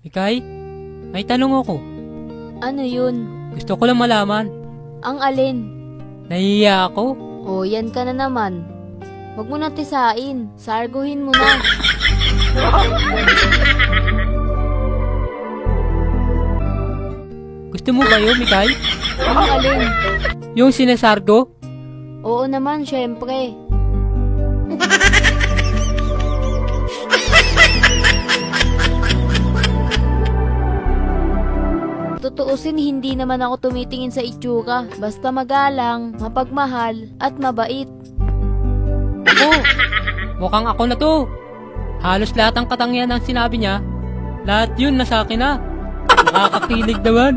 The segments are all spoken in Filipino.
Mikay, may tanong ako. Ano yun? Gusto ko lang malaman. Ang alin? Nahihiya ako. O, yan ka na naman. Huwag mo na tisain. Sarguhin mo na. Gusto mo ba yun, Mikay? Ang alin? Yung sinasargo? Oo naman, syempre. Tutuusin, hindi naman ako tumitingin sa itsura. Basta magalang, mapagmahal, at mabait. Ako, mukhang ako na to. Halos lahat ng katangian ng sinabi niya, lahat yun nasa akin na. Nakakakilig naman.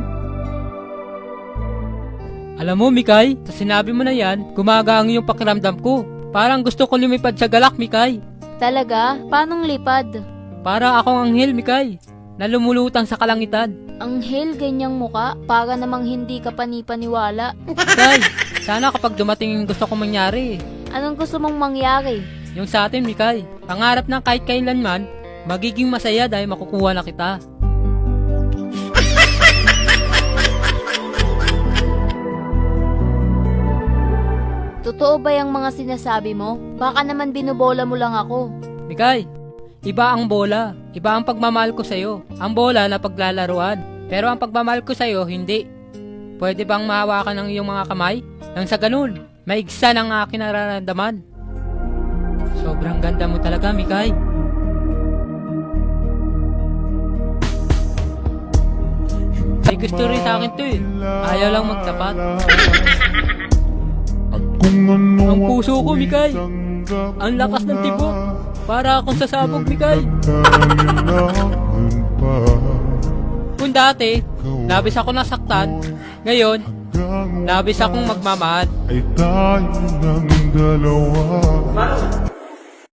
Alam mo, Mikay, sa sinabi mo na yan, gumagaang yung pakiramdam ko. Parang gusto ko lumipad sa galak, Mikay. Talaga? Paanong lipad? Para akong anghel, Mikay, na lumulutang sa kalangitan. Anghel, ganyang muka? Para namang hindi ka panipaniwala. Mikay, sana kapag dumating yung gusto kong mangyari, Anong gusto mong mangyari? yung sa atin, Mikay, pangarap ng kahit kailanman, magiging masaya dahil makukuha na kita. Totoo ba yung mga sinasabi mo? Baka naman binubola mo lang ako. Mikay, iba ang bola, iba ang pagmamahal ko sa'yo. Ang bola na paglalaruan, pero ang pagmamahal ko sa'yo, hindi. Pwede bang mahawakan ng iyong mga kamay? Nang sa ganun, maigsa ng aking nararamdaman. Sobrang ganda mo talaga, Mikay. May gusto rin sa akin to eh. Ayaw lang magtapat. Ang puso ko, Mikay. Ang lakas ng tibok. Para akong sasabog, Mikay. Kung dati, labis ako nasaktan. Ngayon, labis akong magmamahal. Ay tayo ng dalawa.